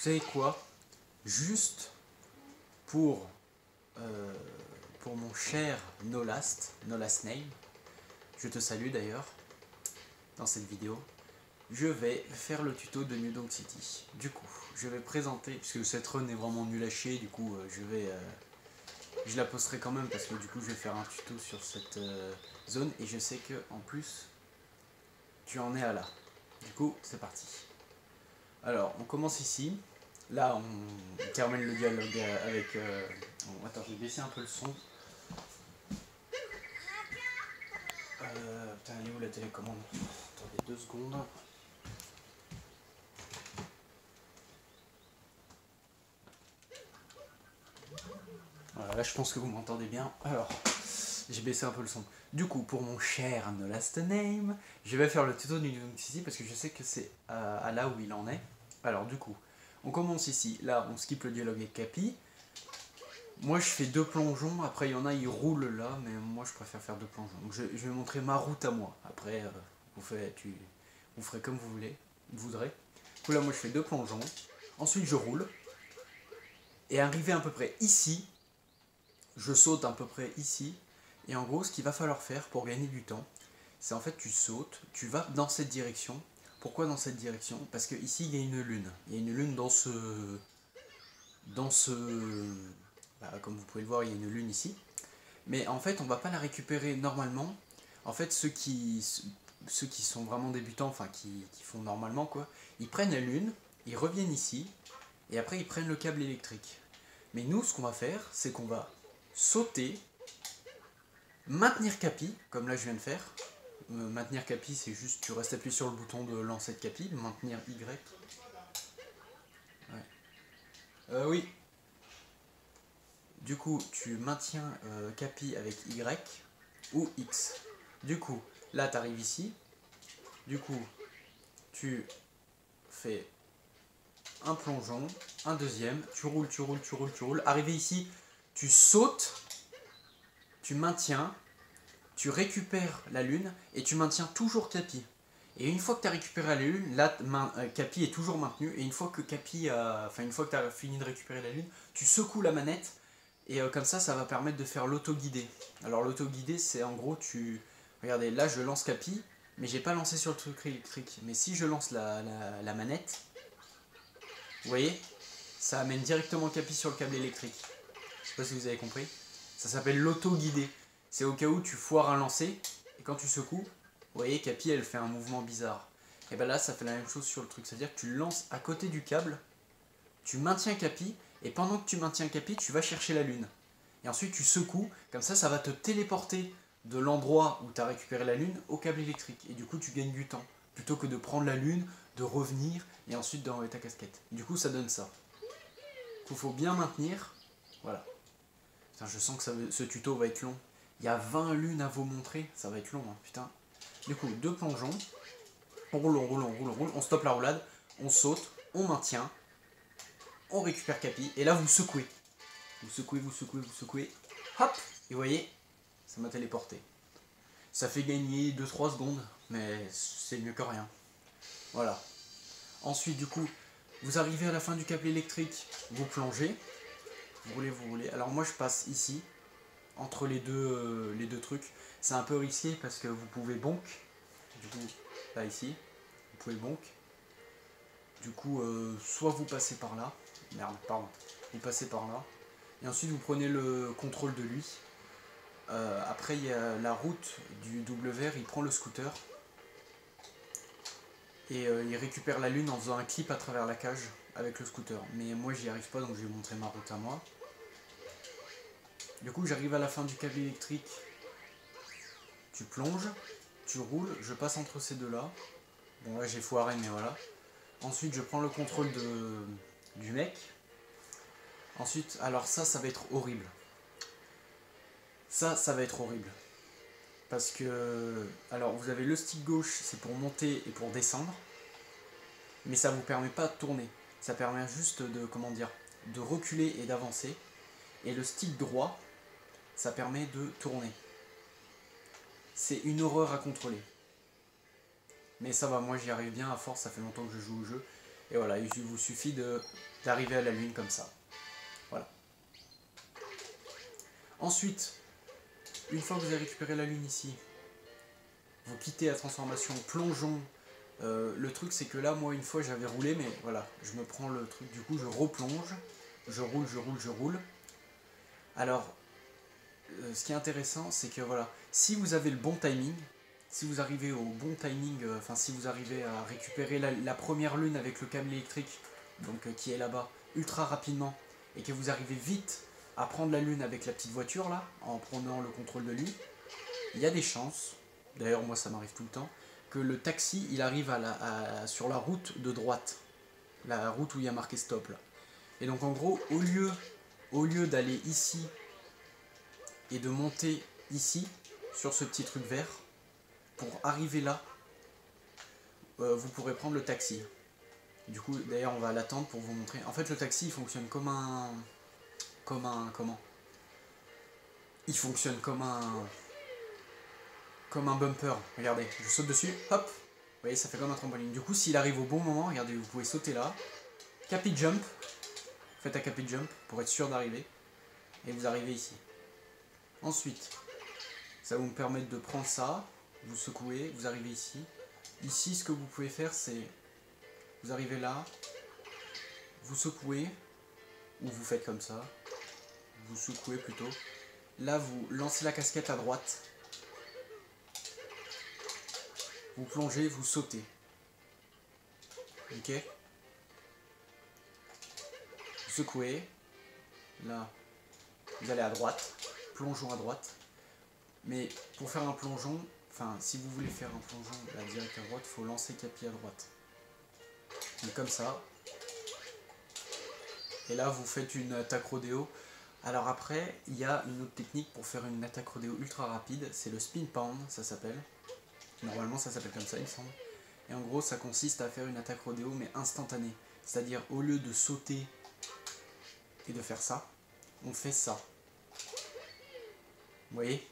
savez quoi? Juste pour, pour mon cher Nolast Name, je te salue d'ailleurs dans cette vidéo, je vais faire le tuto de New Donk City. Du coup, je vais présenter, puisque cette run est vraiment nulle à chier, du coup je la posterai quand même parce que du coup je vais faire un tuto sur cette zone et je sais que en plus tu en es à là. Du coup, c'est parti. Alors, on commence ici. Là, on termine le dialogue avec... attends, je vais baisser un peu le son. Putain, elle est où la télécommande? Attendez 2 secondes. Voilà, là, je pense que vous m'entendez bien. Alors, j'ai baissé un peu le son. Du coup, pour mon cher No Last Name, je vais faire le tuto de New Donk City parce que je sais que c'est à là où il en est. Alors, du coup, on commence ici. Là, on skip le dialogue avec Cappy. Moi je fais 2 plongeons, après il y en a ils roulent là, mais moi je préfère faire 2 plongeons. Donc je vais montrer ma route à moi. Après vous ferez comme vous voudrez. Du coup là moi je fais 2 plongeons, ensuite je roule, et arrivé à peu près ici, je saute à peu près ici, et en gros ce qu'il va falloir faire pour gagner du temps, c'est en fait tu sautes, tu vas dans cette direction. Pourquoi dans cette direction? Parce que ici il y a une lune. Il y a une lune dans ce... comme vous pouvez le voir, il y a une lune ici. Mais en fait, on va pas la récupérer normalement. En fait, ceux qui sont vraiment débutants, enfin qui font normalement quoi, ils prennent la lune, ils reviennent ici, et après ils prennent le câble électrique. Mais nous, ce qu'on va faire, c'est qu'on va sauter, maintenir Cappy, comme là je viens de faire. Maintenir Cappy, c'est juste, tu restes appuyé sur le bouton de lancer de Cappy, maintenir Y. Ouais. Oui. Du coup, tu maintiens Cappy avec Y ou X. Du coup, là, tu arrives ici. Du coup, tu fais un plongeon, un deuxième, tu roules, tu roules, tu roules, tu roules. Arrivé ici, tu sautes, tu maintiens, tu récupères la lune et tu maintiens toujours Cappy. Et une fois que tu as récupéré la lune, là, Cappy est toujours maintenu. Et une fois que une fois que tu as fini de récupérer la lune, tu secoues la manette. Et comme ça va permettre de faire l'auto-guidé. Alors l'auto-guidé, c'est en gros, regardez, là je lance Cappy, mais j'ai pas lancé sur le truc électrique. Mais si je lance la manette, vous voyez, ça amène directement Cappy sur le câble électrique. Je sais pas si vous avez compris. Ça s'appelle l'auto-guidé. C'est au cas où tu foires un lancer, et quand tu secoues, vous voyez, Cappy elle fait un mouvement bizarre. Et ben là, ça fait la même chose sur le truc. C'est-à-dire que tu lances à côté du câble, tu maintiens Cappy, et pendant que tu maintiens Cappy, tu vas chercher la lune. Et ensuite tu secoues, comme ça va te téléporter de l'endroit où tu as récupéré la lune au câble électrique. Et du coup tu gagnes du temps, plutôt que de prendre la lune, de revenir et ensuite d'enlever ta casquette. Du coup ça donne ça. Il faut bien maintenir. Voilà. Putain, je sens que ce tuto va être long. Il y a 20 lunes à vous montrer, ça va être long, hein, putain. Du coup, 2 plongeons. On roule, on roule, on roule, on roule. On stoppe la roulade, on saute, on maintient, on récupère Cappy, et là vous secouez. Vous secouez, vous secouez, vous secouez. Hop! Et vous voyez, ça m'a téléporté. Ça fait gagner 2-3 secondes, mais c'est mieux que rien. Voilà. Ensuite, du coup, vous arrivez à la fin du câble électrique, vous plongez. Vous roulez, vous roulez. Alors moi, je passe ici, entre les deux trucs. C'est un peu risqué parce que vous pouvez bonk. Du coup, là, ici, vous pouvez bonk. Du coup, soit vous passez par là. Merde, pardon. Vous passez par là. Et ensuite, vous prenez le contrôle de lui. Après, il y a la route du double vert, il prend le scooter. Et il récupère la lune en faisant un clip à travers la cage avec le scooter. Mais moi, j'y arrive pas, donc je vais montrer ma route à moi. Du coup, j'arrive à la fin du câble électrique. Tu plonges, tu roules, je passe entre ces deux-là. Bon, là, j'ai foiré, mais voilà. Ensuite, je prends le contrôle du mec. Ensuite, alors ça va être horrible. Ça va être horrible. Parce que, alors vous avez le stick gauche, c'est pour monter et pour descendre. Mais ça vous permet pas de tourner. Ça permet juste de, comment dire, de reculer et d'avancer. Et le stick droit, ça permet de tourner. C'est une horreur à contrôler. Mais ça va, moi j'y arrive bien à force, ça fait longtemps que je joue au jeu. Et voilà, il vous suffit d'arriver à la lune comme ça. Voilà. Ensuite, une fois que vous avez récupéré la lune ici, vous quittez la transformation plongeon. Le truc c'est que là, moi une fois j'avais roulé, mais voilà, je me prends le truc, du coup je replonge, je roule, je roule, je roule. Alors, ce qui est intéressant, c'est que voilà, si vous avez le bon timing, si vous arrivez au bon timing, enfin si vous arrivez à récupérer la première lune avec le câble électrique, donc qui est là-bas, ultra rapidement, et que vous arrivez vite à prendre la lune avec la petite voiture là, en prenant le contrôle de lui, il y a des chances, d'ailleurs moi ça m'arrive tout le temps, que le taxi il arrive sur la route de droite, la route où il y a marqué stop là. Et donc en gros, au lieu d'aller ici et de monter ici, sur ce petit truc vert, pour arriver là, vous pourrez prendre le taxi. Du coup, d'ailleurs, on va l'attendre pour vous montrer. En fait, le taxi, il fonctionne comme un... Comment? Il fonctionne comme un bumper. Regardez, je saute dessus, hop. Vous voyez, ça fait comme un trampoline. Du coup, s'il arrive au bon moment, regardez, vous pouvez sauter là. Capi jump. Faites un capi jump pour être sûr d'arriver. Et vous arrivez ici. Ensuite, ça va vous permettre de prendre ça. Vous secouez, vous arrivez ici. Ici, ce que vous pouvez faire, c'est... Vous arrivez là. Vous secouez. Ou vous faites comme ça. Vous secouez plutôt. Là, vous lancez la casquette à droite. Vous plongez, vous sautez. Ok. Vous secouez. Là, vous allez à droite. Plongeon à droite. Mais pour faire un plongeon, enfin, si vous voulez faire un plongeon là, direct à droite, il faut lancer capi à droite. Donc comme ça. Et là, vous faites une attaque rodéo. Alors après, il y a une autre technique pour faire une attaque rodéo ultra rapide. C'est le spin pound, ça s'appelle. Normalement, ça s'appelle comme ça, il me semble. Et en gros, ça consiste à faire une attaque rodéo, mais instantanée. C'est-à-dire, au lieu de sauter et de faire ça, on fait ça. Vous voyez?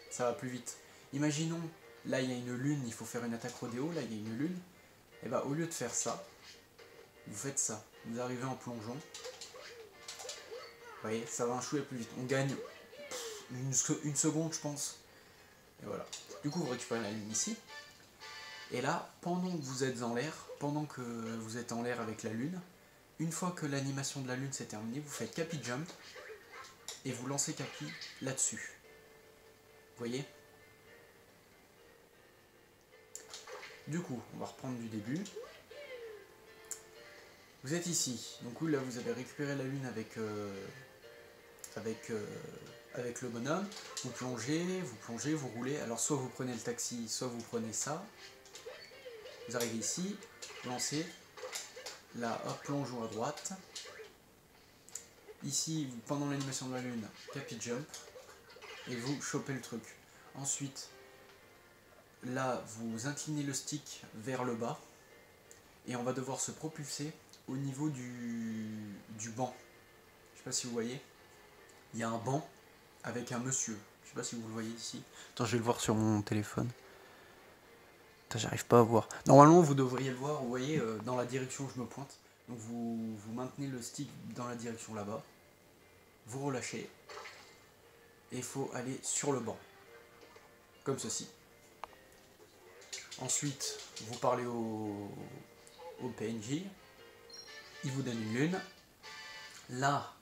Ça va plus vite. Imaginons, là, il y a une lune, il faut faire une attaque rodéo. Là, il y a une lune. Et bah, au lieu de faire ça, vous faites ça. Vous arrivez en plongeon. Vous voyez, ça va un chouïa plus vite. On gagne une seconde, je pense. Et voilà. Du coup, vous récupérez la lune ici. Et là, pendant que vous êtes en l'air, pendant que vous êtes en l'air avec la lune, une fois que l'animation de la lune s'est terminée, vous faites capi jump et vous lancez capi là-dessus. Vous voyez? Du coup, on va reprendre du début. Vous êtes ici. Donc là, vous avez récupéré la lune avec le bonhomme. Vous plongez, vous roulez. Alors soit vous prenez le taxi, soit vous prenez ça. Vous arrivez ici, lancez. Là, hop, plongeon à droite. Ici, pendant l'animation de la lune, capi jump. Et vous chopez le truc. Ensuite, là, vous inclinez le stick vers le bas. Et on va devoir se propulser au niveau du banc. Je sais pas si vous voyez. Il y a un banc avec un monsieur. Je sais pas si vous le voyez ici. Attends, je vais le voir sur mon téléphone. J'arrive pas à voir. Normalement, vous devriez le voir, vous voyez, dans la direction où je me pointe. Donc vous maintenez le stick dans la direction là-bas. Vous relâchez. Et il faut aller sur le banc. Comme ceci. Ensuite, vous parlez au PNJ. Il vous donne une lune. Là,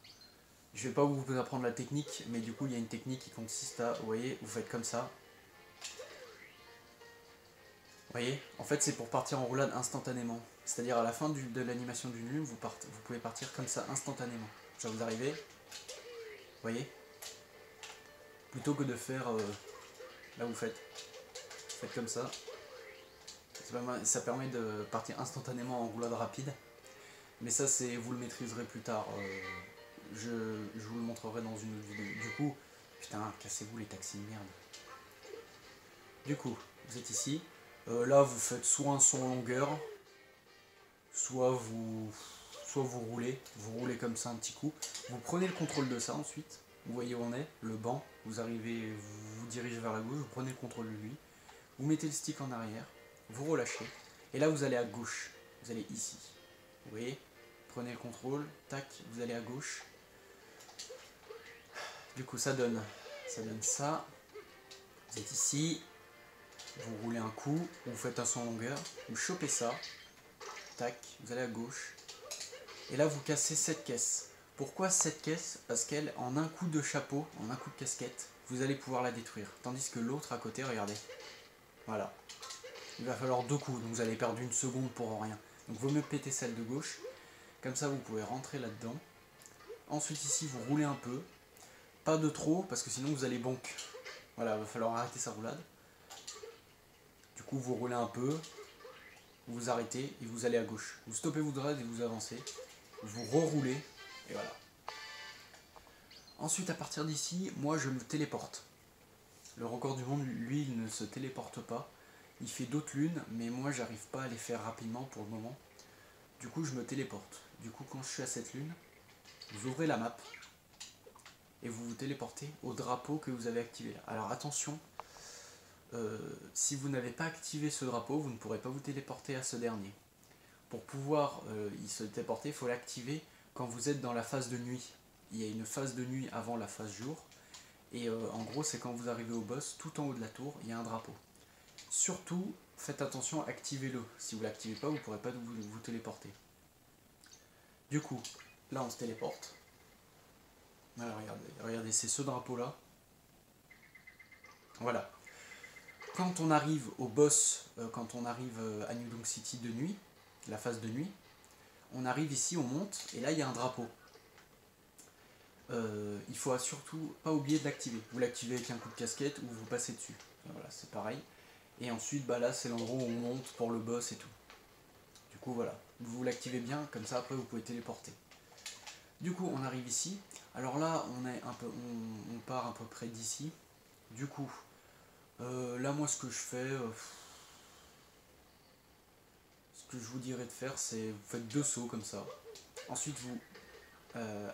je vais pas vous apprendre la technique, mais du coup, il y a une technique qui consiste à, vous voyez, vous faites comme ça. Vous voyez, en fait c'est pour partir en roulade instantanément. C'est-à-dire à la fin de l'animation d'une lune, vous pouvez partir comme ça instantanément. Genre vous arrivez, vous voyez, plutôt que de faire, là vous faites comme ça. Ça permet de partir instantanément en roulade rapide. Mais ça vous le maîtriserez plus tard. Je vous le montrerai dans une autre vidéo. Du coup, putain, cassez-vous les taxis de merde. Du coup, vous êtes ici. Là, vous faites soit un son en longueur, soit vous roulez. Vous roulez comme ça un petit coup. Vous prenez le contrôle de ça ensuite. Vous voyez où on est, le banc. Vous arrivez, vous dirigez vers la gauche, vous prenez le contrôle de lui. Vous mettez le stick en arrière, vous relâchez. Et là, vous allez à gauche. vous allez ici. Vous voyez, prenez le contrôle, tac, vous allez à gauche. Du coup ça donne ça. Vous êtes ici, vous roulez un coup, vous faites un saut en longueur, vous chopez ça, tac, vous allez à gauche. Et là vous cassez cette caisse. Pourquoi cette caisse? Parce qu'elle, en un coup de chapeau, en un coup de casquette, vous allez pouvoir la détruire. Tandis que l'autre à côté, regardez. Voilà. Il va falloir 2 coups, donc vous allez perdre 1 seconde pour rien. Donc vaut mieux péter celle de gauche. Comme ça vous pouvez rentrer là-dedans. Ensuite ici vous roulez un peu. Pas de trop, parce que sinon vous allez bonk. Voilà, il va falloir arrêter sa roulade. Du coup vous roulez un peu. Vous arrêtez et vous allez à gauche. Vous stoppez votre raid et vous avancez. Vous reroulez. Et voilà. Ensuite à partir d'ici, moi je me téléporte. Le record du monde, lui, il ne se téléporte pas. Il fait d'autres lunes, mais moi j'arrive pas à les faire rapidement pour le moment. Du coup je me téléporte. Du coup quand je suis à cette lune, vous ouvrez la map et vous vous téléportez au drapeau que vous avez activé là. Alors attention, si vous n'avez pas activé ce drapeau, vous ne pourrez pas vous téléporter à ce dernier. Pour pouvoir y se téléporter, il faut l'activer quand vous êtes dans la phase de nuit. Il y a une phase de nuit avant la phase jour. Et en gros, c'est quand vous arrivez au boss, tout en haut de la tour, il y a un drapeau. Surtout, faites attention, activez-le. Si vous ne l'activez pas, vous ne pourrez pas vous téléporter. Du coup, là on se téléporte. Voilà, regardez, c'est ce drapeau-là. Voilà. Quand on arrive au boss, quand on arrive à New Donk City de nuit, la phase de nuit, on arrive ici, on monte, et là il y a un drapeau. Il faut surtout pas oublier de l'activer. Vous l'activez avec un coup de casquette ou vous passez dessus. Voilà, c'est pareil. Et ensuite, bah là c'est l'endroit où on monte pour le boss et tout. Du coup voilà, vous l'activez bien, comme ça après vous pouvez téléporter. Du coup on arrive ici. Alors là on part à peu près d'ici. Du coup, là moi ce que je fais, ce que je vous dirais de faire, c'est vous faites 2 sauts comme ça. Ensuite vous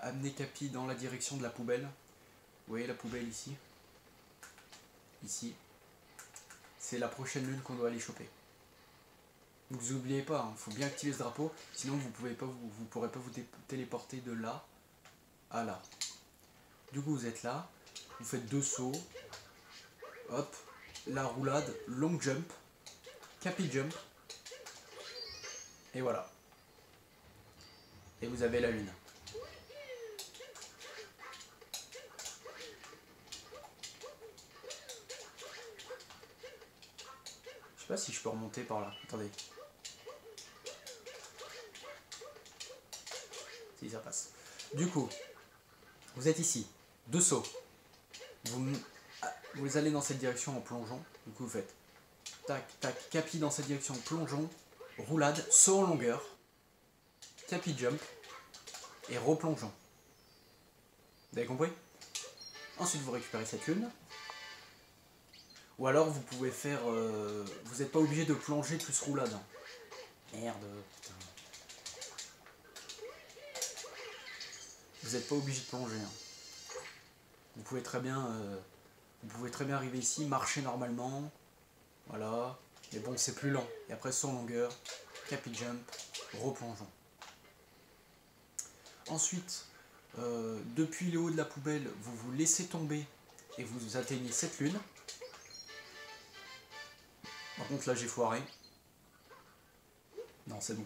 amenez Capi dans la direction de la poubelle. Vous voyez la poubelle ici? Ici. C'est la prochaine lune qu'on doit aller choper. Donc vous n'oubliez pas, il faut bien activer ce drapeau, sinon vous ne pourrez pas vous téléporter de là à là. Du coup vous êtes là, vous faites 2 sauts, hop, la roulade, long jump, Capi jump, et voilà. Et vous avez la lune. Je sais pas si je peux remonter par là, attendez. Si ça passe. Du coup, vous êtes ici, 2 sauts. Vous allez dans cette direction en plongeant. Du coup vous faites tac, tac, Capi dans cette direction, plongeon, roulade, saut en longueur, Capi jump et replongeon. Vous avez compris? Ensuite vous récupérez cette lune. Ou alors vous pouvez faire... vous n'êtes pas obligé de plonger plus roulade. Merde, putain. Vous n'êtes pas obligé de plonger. Hein. Vous pouvez très bien arriver ici, marcher normalement. Voilà. Mais bon, c'est plus lent. Et après, saut en longueur, Capi jump, replongeon. Ensuite, depuis le haut de la poubelle, vous vous laissez tomber et vous atteignez cette lune. Par contre, là, j'ai foiré. Non, c'est bon.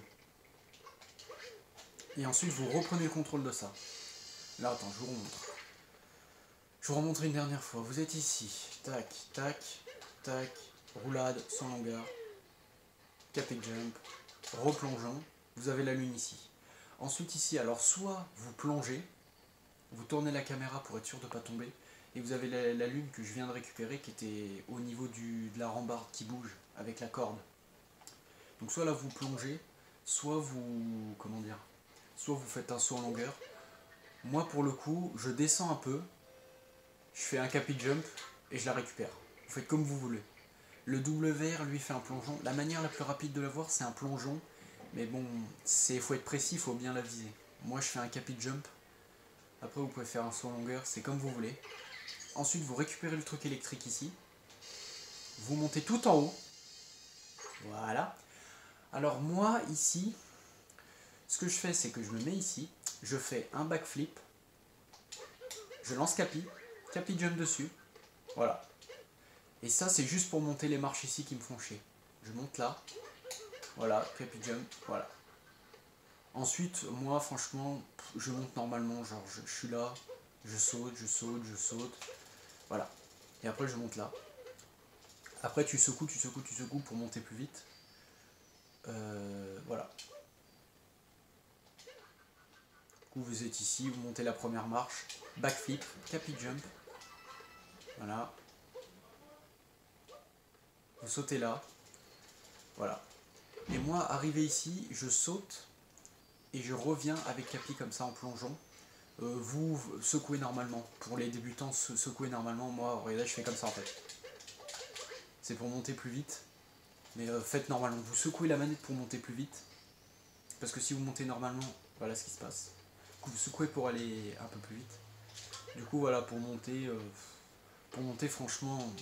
Et ensuite, vous reprenez le contrôle de ça. Là, attends, je vous remontre. Je vous remontre une dernière fois. Vous êtes ici. Tac, tac, tac. Roulade, sans longueur. Capi jump. Replongeon. Vous avez la lune ici. Ensuite, ici, alors, soit vous plongez. Vous tournez la caméra pour être sûr de ne pas tomber. Et vous avez la lune que je viens de récupérer qui était au niveau de la rambarde qui bouge avec la corde. Donc soit là vous plongez, soit vous... comment dire, soit vous faites un saut en longueur. Moi pour le coup, je descends un peu, je fais un Capi jump et je la récupère. Vous faites comme vous voulez. Le double VR lui fait un plongeon. La manière la plus rapide de l'avoir c'est un plongeon. Mais bon, faut être précis, il faut bien la viser. Moi je fais un Capi jump. Après vous pouvez faire un saut en longueur, c'est comme vous voulez. Ensuite vous récupérez le truc électrique ici. Vous montez tout en haut. Voilà. Alors moi, ici, ce que je fais, c'est que je me mets ici, je fais un backflip, je lance Capi, Capi jump dessus, voilà. Et ça, c'est juste pour monter les marches ici qui me font chier. Je monte là, voilà, Capi jump, voilà. Ensuite, moi, franchement, je monte normalement, genre je suis là, je saute, je saute, je saute, voilà. Et après, je monte là. Après, tu secoues, tu secoues, tu secoues pour monter plus vite. Voilà. Du coup, vous êtes ici, vous montez la première marche, backflip, Capi jump, voilà. Vous sautez là, voilà. Et moi, arrivé ici, je saute et je reviens avec Capi comme ça en plongeon. Vous secouez normalement. Pour les débutants, secouez normalement. Moi, regardez, je fais comme ça en fait. C'est pour monter plus vite. Mais faites normalement. Vous secouez la manette pour monter plus vite. Parce que si vous montez normalement, voilà ce qui se passe. Du coup, vous secouez pour aller un peu plus vite. Du coup, voilà, pour monter, franchement,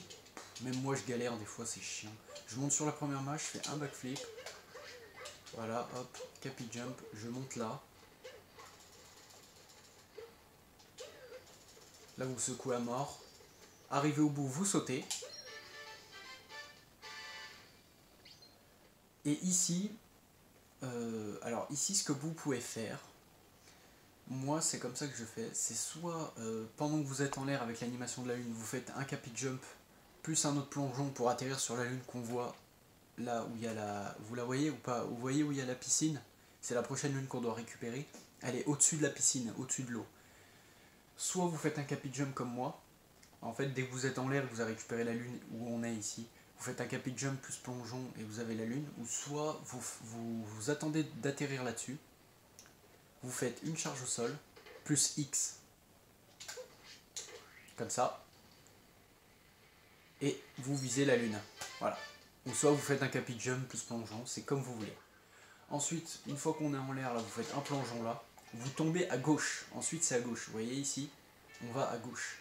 même moi je galère des fois, c'est chiant. Je monte sur la première marche, je fais un backflip. Voilà, hop, Capi jump, je monte là. Là, vous secouez à mort. Arrivé au bout, vous sautez. Et ici, alors ici, ce que vous pouvez faire, moi c'est comme ça que je fais, c'est soit pendant que vous êtes en l'air avec l'animation de la lune, vous faites un Capi jump plus un autre plongeon pour atterrir sur la lune qu'on voit là où il y a la... Vous la voyez ou pas? Vous voyez où il y a la piscine? C'est la prochaine lune qu'on doit récupérer. Elle est au-dessus de la piscine, au-dessus de l'eau. Soit vous faites un Capi jump comme moi. En fait, dès que vous êtes en l'air, vous avez récupéré la lune où on est ici. Vous faites un Capi jump plus plongeon et vous avez la lune. Ou soit vous attendez d'atterrir là-dessus. Vous faites une charge au sol plus X. Comme ça. Et vous visez la lune. Voilà. Ou soit vous faites un Capi jump plus plongeon. C'est comme vous voulez. Ensuite, une fois qu'on est en l'air, là, vous faites un plongeon là. Vous tombez à gauche. Ensuite, c'est à gauche. Vous voyez ici, on va à gauche.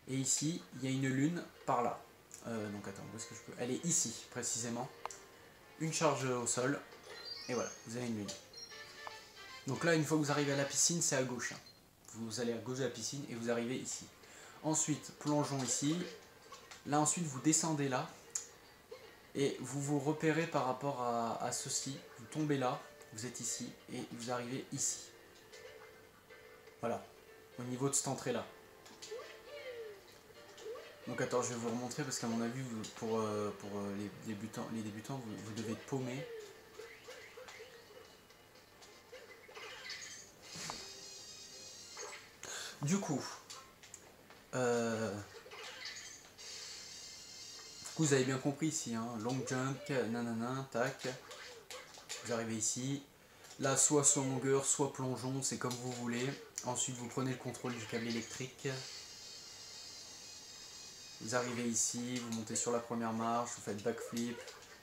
Et ici, il y a une lune par là. Donc attends, où est-ce que je peux... Elle est ici, précisément. Une charge au sol. Et voilà, vous avez une lune. Donc là, une fois que vous arrivez à la piscine, c'est à gauche. Hein. Vous allez à gauche de la piscine et vous arrivez ici. Ensuite, plongeons ici. Là, ensuite, vous descendez là. Et vous vous repérez par rapport à ceci. Vous tombez là, vous êtes ici. Et vous arrivez ici. Voilà. Au niveau de cette entrée-là. Donc attends, je vais vous remontrer parce qu'à mon avis, pour les débutants vous devez être paumés. Du coup, vous avez bien compris ici, hein, long jump, nanana, tac. Vous arrivez ici. Là, soit longueur, soit plongeon, c'est comme vous voulez. Ensuite, vous prenez le contrôle du câble électrique. Vous arrivez ici, vous montez sur la première marche, vous faites backflip,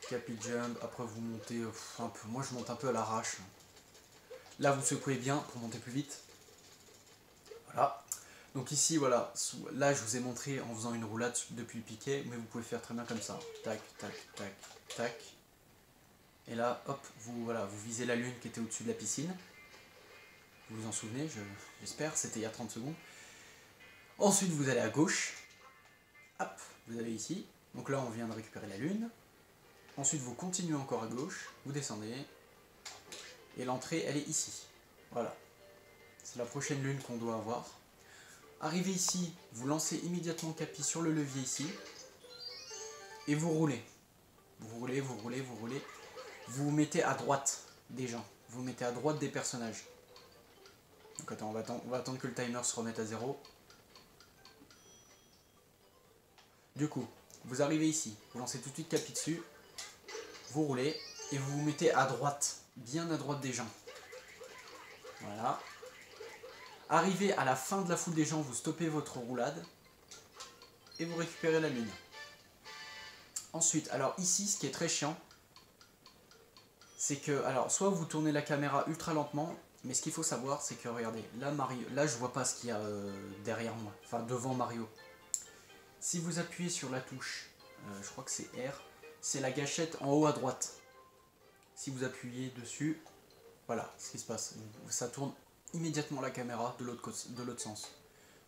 Capi jump, après vous montez un peu. Moi, je monte un peu à l'arrache. Là, vous secouez bien pour monter plus vite. Voilà. Donc ici, voilà, là je vous ai montré en faisant une roulade depuis le piquet, mais vous pouvez faire très bien comme ça. Tac, tac, tac, tac. Et là, hop, voilà, vous visez la lune qui était au-dessus de la piscine. Vous vous en souvenez, j'espère, c'était il y a 30 secondes. Ensuite, vous allez à gauche. Hop, vous avez ici. Donc là, on vient de récupérer la lune. Ensuite, vous continuez encore à gauche, vous descendez. Et l'entrée, elle est ici. Voilà. C'est la prochaine lune qu'on doit avoir. Arrivé ici, vous lancez immédiatement Capi sur le levier ici. Et vous roulez. Vous roulez, vous roulez, vous roulez. Vous vous mettez à droite des gens. Vous vous mettez à droite des personnages. Donc attends, on va attendre que le timer se remette à 0. Du coup, vous arrivez ici. Vous lancez tout de suite Capi dessus. Vous roulez. Et vous vous mettez à droite. Bien à droite des gens. Voilà. Arrivé à la fin de la foule des gens, vous stoppez votre roulade. Et vous récupérez la lune. Ensuite, alors ici, ce qui est très chiant, c'est que, alors, soit vous tournez la caméra ultra lentement, mais ce qu'il faut savoir, c'est que, regardez, là, Mario, là je vois pas ce qu'il y a derrière moi, enfin devant Mario. Si vous appuyez sur la touche, je crois que c'est R, c'est la gâchette en haut à droite. Si vous appuyez dessus, voilà ce qui se passe. Ça tourne immédiatement la caméra de l'autre sens.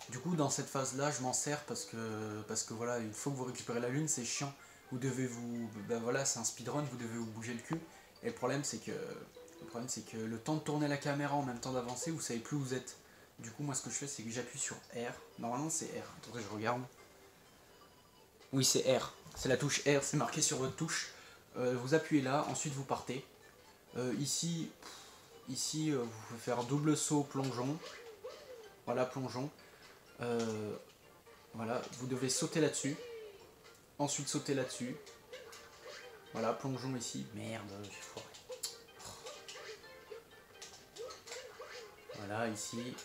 Du coup, dans cette phase-là, je m'en sers parce que voilà, une fois que vous récupérez la lune, c'est chiant. Vous devez ben voilà, c'est un speedrun, vous devez vous bouger le cul. Et le problème, c'est que le temps de tourner la caméra en même temps d'avancer, vous savez plus où vous êtes. Du coup, moi, ce que je fais, c'est que j'appuie sur R. Normalement, c'est R. Attendez, je regarde. Oui, c'est R. C'est la touche R, c'est marqué sur votre touche. Vous appuyez là, ensuite vous partez. Ici, vous pouvez faire double saut, plongeon. Voilà, plongeon. Voilà, vous devez sauter là-dessus. Ensuite sauter là-dessus. Voilà, plongeon ici. Merde, j'ai foiré. Voilà, ici.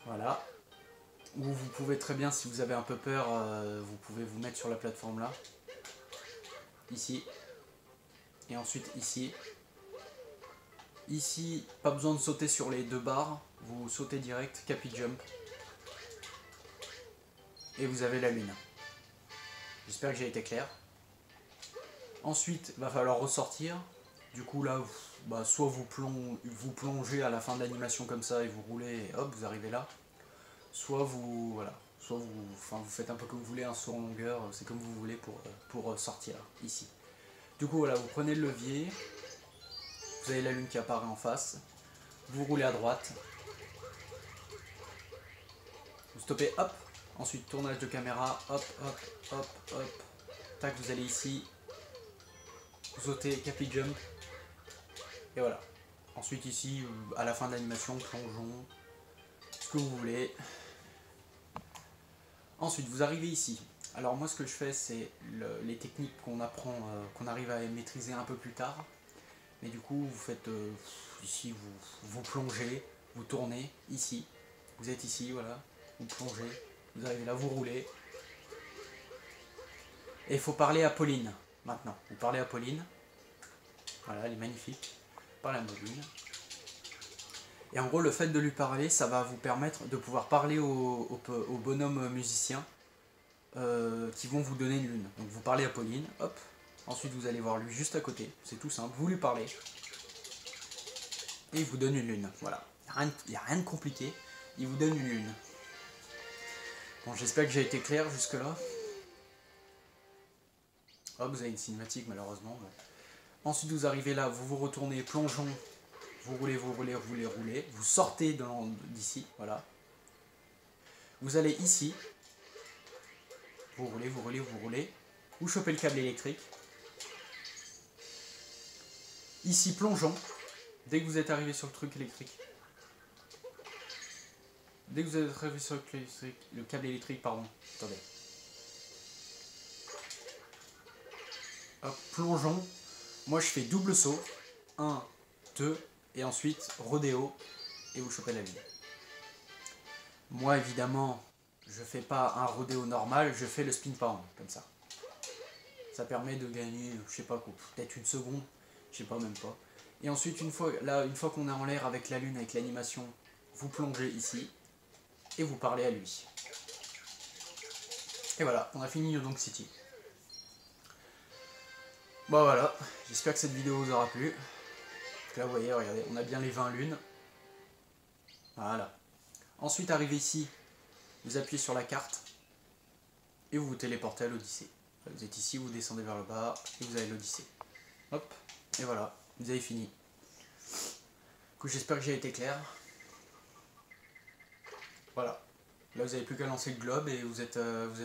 Voilà. Ou vous pouvez très bien, si vous avez un peu peur, vous pouvez vous mettre sur la plateforme là. Ici. Et ensuite ici. Ici, pas besoin de sauter sur les deux barres. Vous sautez direct, capi jump. Et vous avez la lune. J'espère que j'ai été clair. Ensuite, il va falloir ressortir. Du coup là, bah, soit vous plongez à la fin de l'animation comme ça et vous roulez et hop, vous arrivez là. Soit vous, voilà, vous faites un peu comme vous voulez, un saut en longueur, c'est comme vous voulez pour sortir ici. Du coup voilà, vous prenez le levier, vous avez la lune qui apparaît en face, vous roulez à droite, vous stoppez, hop, ensuite tournage de caméra, hop, hop, hop, hop, tac, vous allez ici, vous sautez, capi jump, et voilà. Ensuite ici, à la fin de l'animation, plongeon, ce que vous voulez. Ensuite, vous arrivez ici. Alors moi, ce que je fais, c'est les techniques qu'on apprend, qu'on arrive à maîtriser un peu plus tard. Mais du coup, vous faites ici, vous plongez, vous tournez ici. Vous êtes ici, voilà. Vous plongez, vous arrivez là, vous roulez. Et il faut parler à Pauline, maintenant. Vous parlez à Pauline. Voilà, elle est magnifique. Parlez à Pauline. Et en gros, le fait de lui parler, ça va vous permettre de pouvoir parler au bonhomme musicien qui vont vous donner une lune. Donc vous parlez à Pauline, hop. Ensuite, vous allez voir lui juste à côté. C'est tout simple. Vous lui parlez. Et il vous donne une lune. Voilà. Il n'y a rien de compliqué. Il vous donne une lune. Bon, j'espère que j'ai été clair jusque-là. Hop, vous avez une cinématique malheureusement. Bon. Ensuite, vous arrivez là, vous vous retournez, plongeon. Vous roulez, vous roulez, vous roulez, roulez. Vous sortez d'ici, voilà. Vous allez ici. Vous roulez, vous roulez, vous roulez. Vous chopez le câble électrique. Ici, plongeon. Dès que vous êtes arrivé sur le truc électrique. Dès que vous êtes arrivé sur le câble électrique, pardon. Attendez. Hop, plongeon. Moi, je fais double saut. 1, 2, et ensuite rodéo. Et vous chopez la lune. Moi, évidemment, je fais pas un rodéo normal, je fais le spin pound, comme ça. Ça permet de gagner, je sais pas quoi, peut-être une seconde, je sais pas, même pas. Et ensuite, une fois qu'on est en l'air avec la lune, avec l'animation, vous plongez ici et vous parlez à lui. Et voilà, on a fini New Donk City. Bon voilà, j'espère que cette vidéo vous aura plu. Là, vous voyez, regardez, on a bien les 20 lunes. Voilà. Ensuite, arrivé ici, vous appuyez sur la carte et vous vous téléportez à l'Odyssée. Vous êtes ici, vous descendez vers le bas et vous avez l'Odyssée. Hop, et voilà, vous avez fini. Du coup, j'espère que j'ai été clair. Voilà. Là, vous n'avez plus qu'à lancer le globe et vous êtes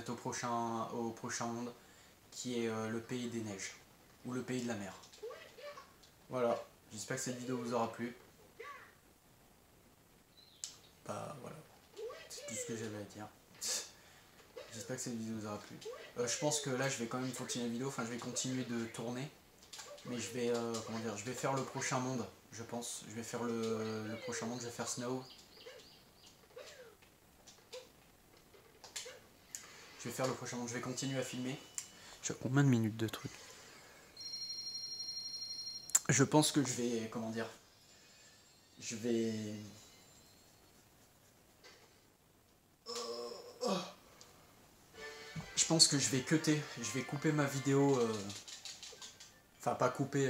au prochain monde qui est le pays des neiges ou le pays de la mer. Voilà. J'espère que cette vidéo vous aura plu. Bah voilà. C'est tout ce que j'avais à dire. J'espère que cette vidéo vous aura plu. Je pense que là, je vais quand même continuer la vidéo. Enfin, je vais continuer de tourner. Mais je vais, comment dire, je vais faire le prochain monde, je pense. Je vais faire le prochain monde, je vais faire Snow. Je vais faire le prochain monde, je vais continuer à filmer. J'ai combien de minutes de truc? Je pense que je vais, comment dire, je vais... Je pense que je vais cutter, je vais couper ma vidéo Enfin, pas couper